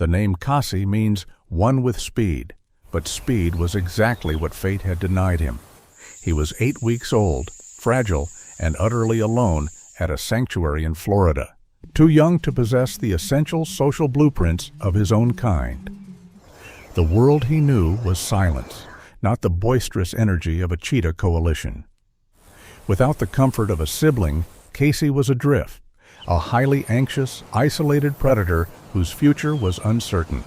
The name Kasi means one with speed, but speed was exactly what fate had denied him. He was 8 weeks old, fragile, and utterly alone at a sanctuary in Florida, too young to possess the essential social blueprints of his own kind. The world he knew was silence, not the boisterous energy of a cheetah coalition. Without the comfort of a sibling, Casey was adrift, a highly anxious, isolated predator whose future was uncertain.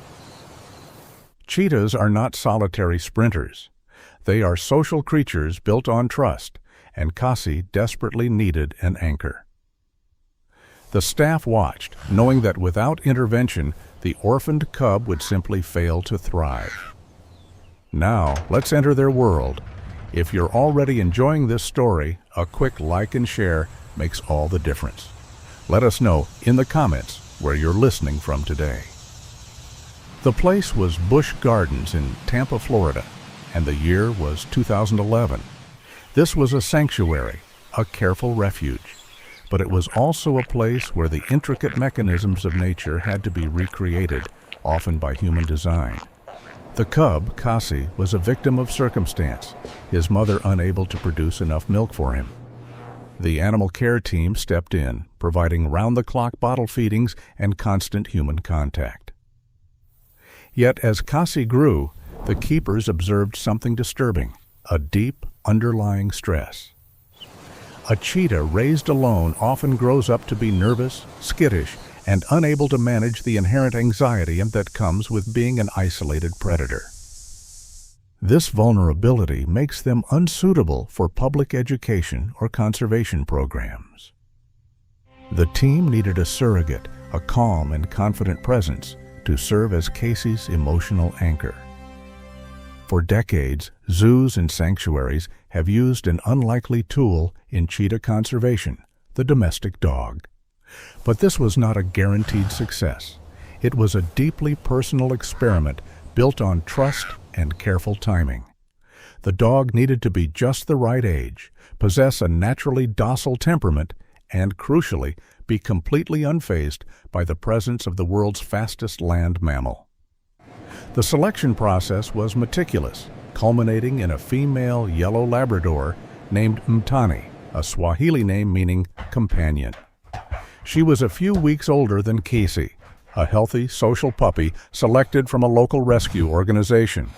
Cheetahs are not solitary sprinters. They are social creatures built on trust, and Kasi desperately needed an anchor. The staff watched, knowing that without intervention, the orphaned cub would simply fail to thrive. Now, let's enter their world. If you're already enjoying this story, a quick like and share makes all the difference. Let us know in the comments where you're listening from today. The place was Busch Gardens in Tampa, Florida, and the year was 2011. This was a sanctuary, a careful refuge, but it was also a place where the intricate mechanisms of nature had to be recreated, often by human design. The cub, Kasi, was a victim of circumstance, his mother unable to produce enough milk for him. The animal care team stepped in, providing round-the-clock bottle feedings and constant human contact. Yet as Kasi grew, the keepers observed something disturbing, a deep, underlying stress. A cheetah raised alone often grows up to be nervous, skittish, and unable to manage the inherent anxiety that comes with being an isolated predator. This vulnerability makes them unsuitable for public education or conservation programs. The team needed a surrogate, a calm and confident presence, to serve as Casey's emotional anchor. For decades, zoos and sanctuaries have used an unlikely tool in cheetah conservation, the domestic dog. But this was not a guaranteed success. It was a deeply personal experiment built on trust and careful timing. The dog needed to be just the right age, possess a naturally docile temperament, and, crucially, be completely unfazed by the presence of the world's fastest land mammal. The selection process was meticulous, culminating in a female yellow Labrador named Mtani, a Swahili name meaning companion. She was a few weeks older than Casey, a healthy, social puppy selected from a local rescue organization.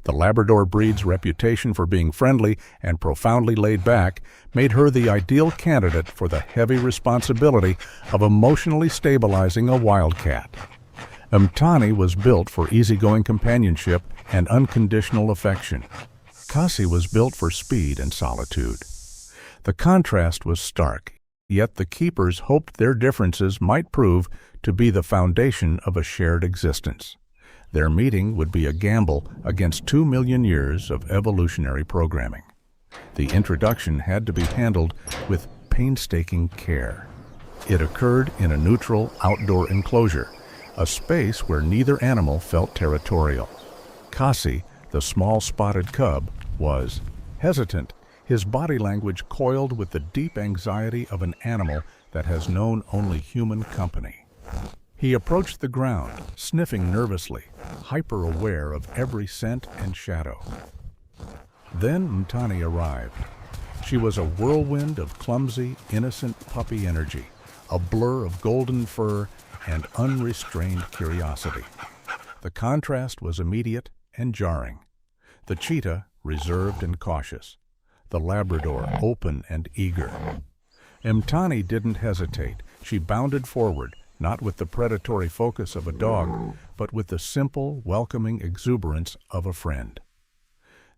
The Labrador breed's reputation for being friendly and profoundly laid back made her the ideal candidate for the heavy responsibility of emotionally stabilizing a wildcat. Mtani was built for easygoing companionship and unconditional affection. Kasi was built for speed and solitude. The contrast was stark, yet the keepers hoped their differences might prove to be the foundation of a shared existence. Their meeting would be a gamble against 2 million years of evolutionary programming. The introduction had to be handled with painstaking care. It occurred in a neutral outdoor enclosure, a space where neither animal felt territorial. Kasi, the small spotted cub, was hesitant, his body language coiled with the deep anxiety of an animal that has known only human company. He approached the ground, sniffing nervously, hyper-aware of every scent and shadow. Then Mtani arrived. She was a whirlwind of clumsy, innocent puppy energy, a blur of golden fur and unrestrained curiosity. The contrast was immediate and jarring. The cheetah, reserved and cautious. The Labrador, open and eager. Mtani didn't hesitate. She bounded forward, not with the predatory focus of a dog, but with the simple, welcoming exuberance of a friend.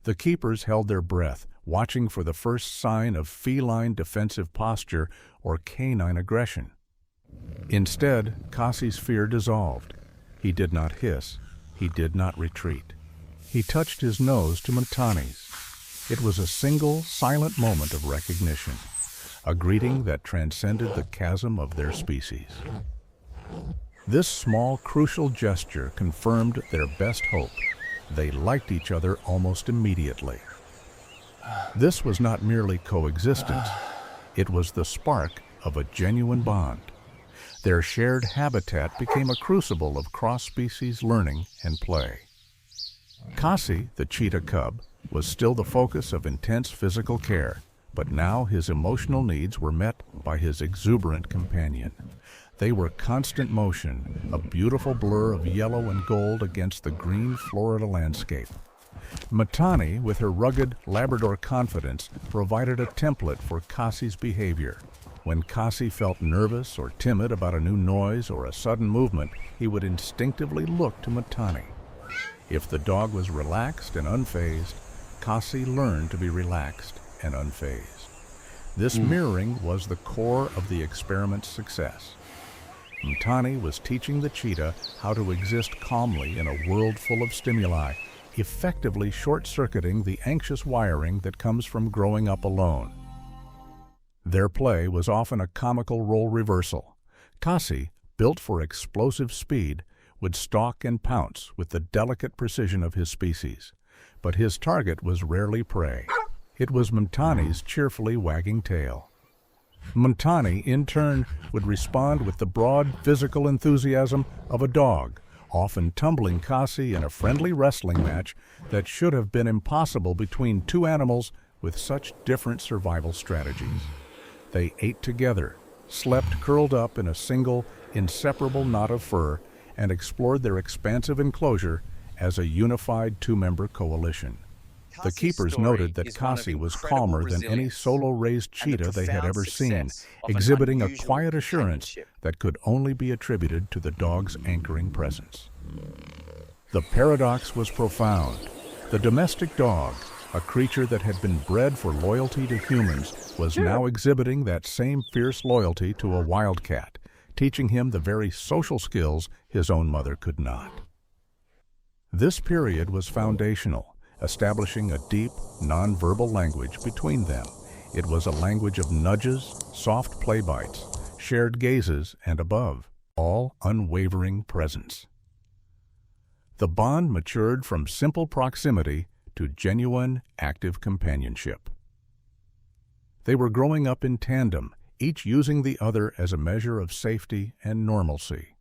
The keepers held their breath, watching for the first sign of feline defensive posture or canine aggression. Instead, Kasi's fear dissolved. He did not hiss. He did not retreat. He touched his nose to Mtani's. It was a single, silent moment of recognition, a greeting that transcended the chasm of their species. This small, crucial gesture confirmed their best hope. They liked each other almost immediately. This was not merely coexistence. It was the spark of a genuine bond. Their shared habitat became a crucible of cross-species learning and play. Kasi, the cheetah cub, was still the focus of intense physical care, but now his emotional needs were met by his exuberant companion. They were constant motion, a beautiful blur of yellow and gold against the green Florida landscape. Mtani, with her rugged Labrador confidence, provided a template for Kasi's behavior. When Kasi felt nervous or timid about a new noise or a sudden movement, he would instinctively look to Mtani. If the dog was relaxed and unfazed, Kasi learned to be relaxed and unfazed. This mirroring was the core of the experiment's success. Mtani was teaching the cheetah how to exist calmly in a world full of stimuli, effectively short-circuiting the anxious wiring that comes from growing up alone. Their play was often a comical role reversal. Kasi, built for explosive speed, would stalk and pounce with the delicate precision of his species. But his target was rarely prey. It was Mtani's cheerfully wagging tail. Mtani, in turn, would respond with the broad physical enthusiasm of a dog, often tumbling Kasi in a friendly wrestling match that should have been impossible between two animals with such different survival strategies. They ate together, slept curled up in a single, inseparable knot of fur, and explored their expansive enclosure as a unified two-member coalition. The keepers noted that Kasi was calmer than any solo-raised cheetah they had ever seen, exhibiting a quiet assurance that could only be attributed to the dog's anchoring presence. The paradox was profound. The domestic dog, a creature that had been bred for loyalty to humans, was now exhibiting that same fierce loyalty to a wildcat, teaching him the very social skills his own mother could not. This period was foundational, establishing a deep, nonverbal language between them. It was a language of nudges, soft play bites, shared gazes, and above all, unwavering presence. The bond matured from simple proximity to genuine, active companionship. They were growing up in tandem, each using the other as a measure of safety and normalcy.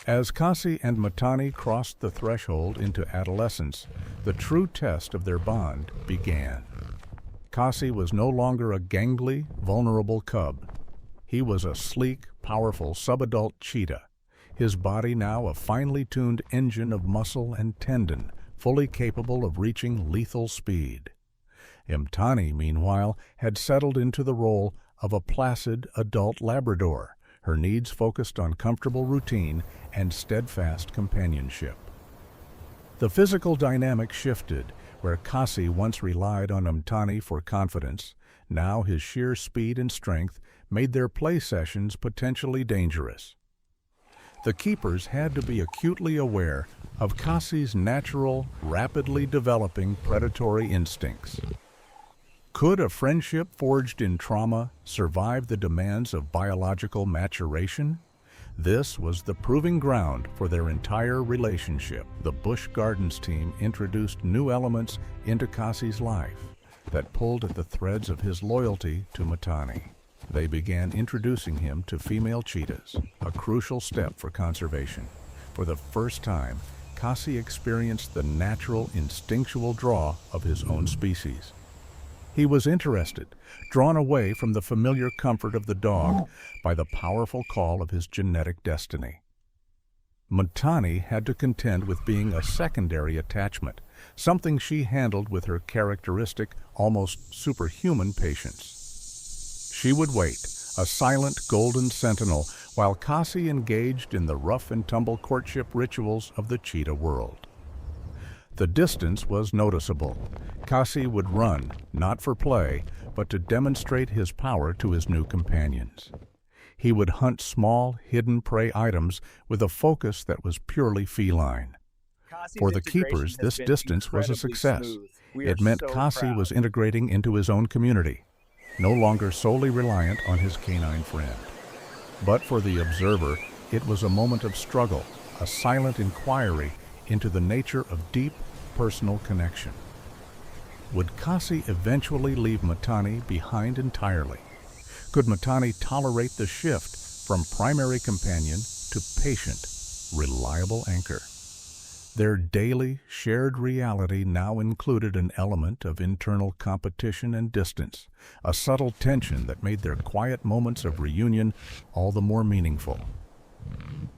As Kasi and Mtani crossed the threshold into adolescence, the true test of their bond began. Kasi was no longer a gangly, vulnerable cub. He was a sleek, powerful subadult cheetah, his body now a finely tuned engine of muscle and tendon, fully capable of reaching lethal speed. Mtani, meanwhile, had settled into the role of a placid adult Labrador, her needs focused on comfortable routine and steadfast companionship. The physical dynamic shifted, where Kasi once relied on Mtani for confidence. Now his sheer speed and strength made their play sessions potentially dangerous. The keepers had to be acutely aware of Kasi's natural, rapidly developing predatory instincts. Could a friendship forged in trauma survive the demands of biological maturation? This was the proving ground for their entire relationship. The Busch Gardens team introduced new elements into Kasi's life that pulled at the threads of his loyalty to Mtani. They began introducing him to female cheetahs, a crucial step for conservation. For the first time, Kasi experienced the natural, instinctual draw of his own species. He was interested, drawn away from the familiar comfort of the dog by the powerful call of his genetic destiny. Mtani had to contend with being a secondary attachment, something she handled with her characteristic, almost superhuman patience. She would wait, a silent golden sentinel, while Kasi engaged in the rough-and-tumble courtship rituals of the cheetah world. The distance was noticeable. Kasi would run, not for play, but to demonstrate his power to his new companions. He would hunt small, hidden prey items with a focus that was purely feline. For the keepers, this distance was a success. It meant Kasi was integrating into his own community, no longer solely reliant on his canine friend. But for the observer, it was a moment of struggle, a silent inquiry into the nature of deep, personal connection. Would Kasi eventually leave Mtani behind entirely? Could Mtani tolerate the shift from primary companion to patient, reliable anchor. Their daily, shared reality now included an element of internal competition and distance, a subtle tension that made their quiet moments of reunion all the more meaningful.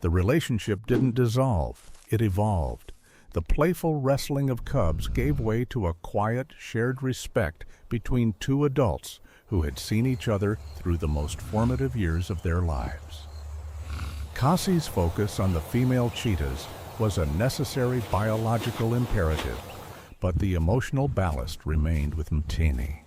The relationship didn't dissolve, it evolved. The playful wrestling of cubs gave way to a quiet, shared respect between two adults who had seen each other through the most formative years of their lives. Cassie's focus on the female cheetahs was a necessary biological imperative, but the emotional ballast remained with Mtani.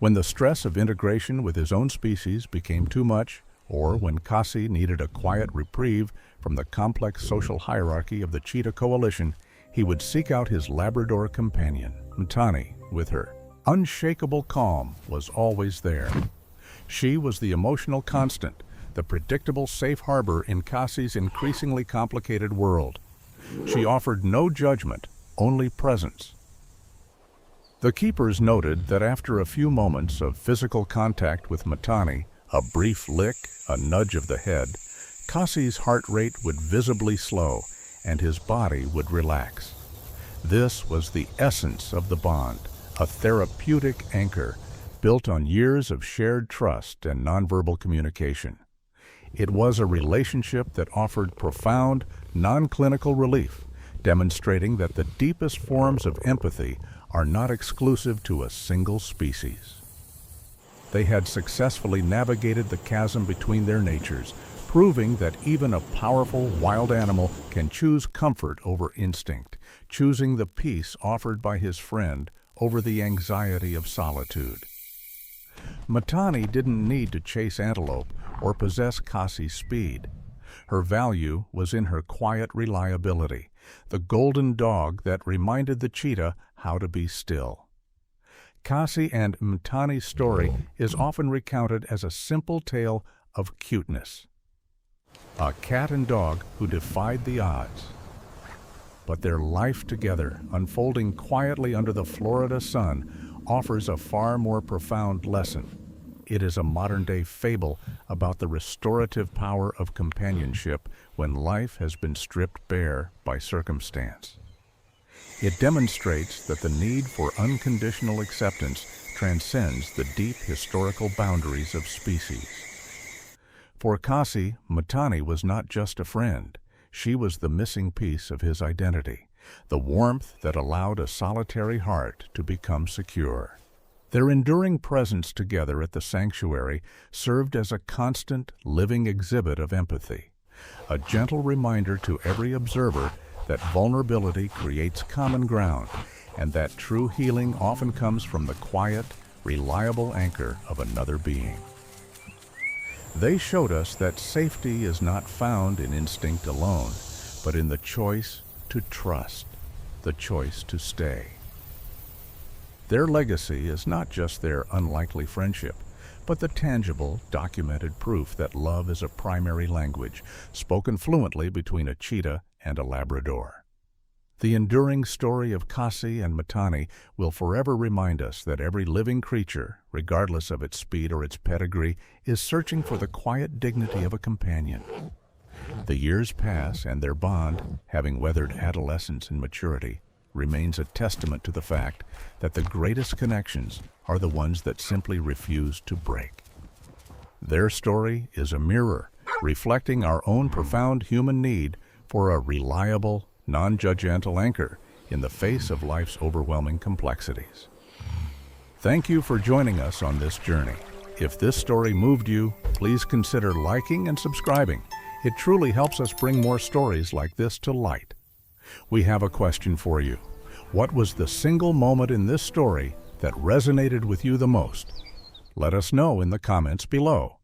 When the stress of integration with his own species became too much, or when Cassie needed a quiet reprieve from the complex social hierarchy of the cheetah coalition, he would seek out his Labrador companion, Mtani, with her. Unshakable calm was always there. She was the emotional constant, the predictable safe harbor in Cassie's increasingly complicated world. She offered no judgment, only presence. The keepers noted that after a few moments of physical contact with Mtani, a brief lick, a nudge of the head, Cassie's heart rate would visibly slow and his body would relax. This was the essence of the bond, a therapeutic anchor built on years of shared trust and nonverbal communication. It was a relationship that offered profound, non-clinical relief, demonstrating that the deepest forms of empathy are not exclusive to a single species. They had successfully navigated the chasm between their natures, proving that even a powerful wild animal can choose comfort over instinct, choosing the peace offered by his friend over the anxiety of solitude. Mtani didn't need to chase antelope or possess Cassie's speed. Her value was in her quiet reliability, the golden dog that reminded the cheetah how to be still. Cassie and Mtani's story is often recounted as a simple tale of cuteness. A cat and dog who defied the odds. But their life together, unfolding quietly under the Florida sun, offers a far more profound lesson. It is a modern-day fable about the restorative power of companionship when life has been stripped bare by circumstance. It demonstrates that the need for unconditional acceptance transcends the deep historical boundaries of species. For Cassie, Mtani was not just a friend. She was the missing piece of his identity, the warmth that allowed a solitary heart to become secure. Their enduring presence together at the sanctuary served as a constant, living exhibit of empathy, a gentle reminder to every observer that vulnerability creates common ground and that true healing often comes from the quiet, reliable anchor of another being. They showed us that safety is not found in instinct alone, but in the choice to trust, the choice to stay. Their legacy is not just their unlikely friendship, but the tangible, documented proof that love is a primary language, spoken fluently between a cheetah and a Labrador. The enduring story of Cassie and Mtani will forever remind us that every living creature, regardless of its speed or its pedigree, is searching for the quiet dignity of a companion. The years pass, and their bond, having weathered adolescence and maturity, remains a testament to the fact that the greatest connections are the ones that simply refuse to break. Their story is a mirror, reflecting our own profound human need for a reliable, non-judgmental anchor in the face of life's overwhelming complexities. Thank you for joining us on this journey. If this story moved you, please consider liking and subscribing. It truly helps us bring more stories like this to light. We have a question for you. What was the single moment in this story that resonated with you the most? Let us know in the comments below.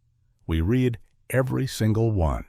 We read every single one.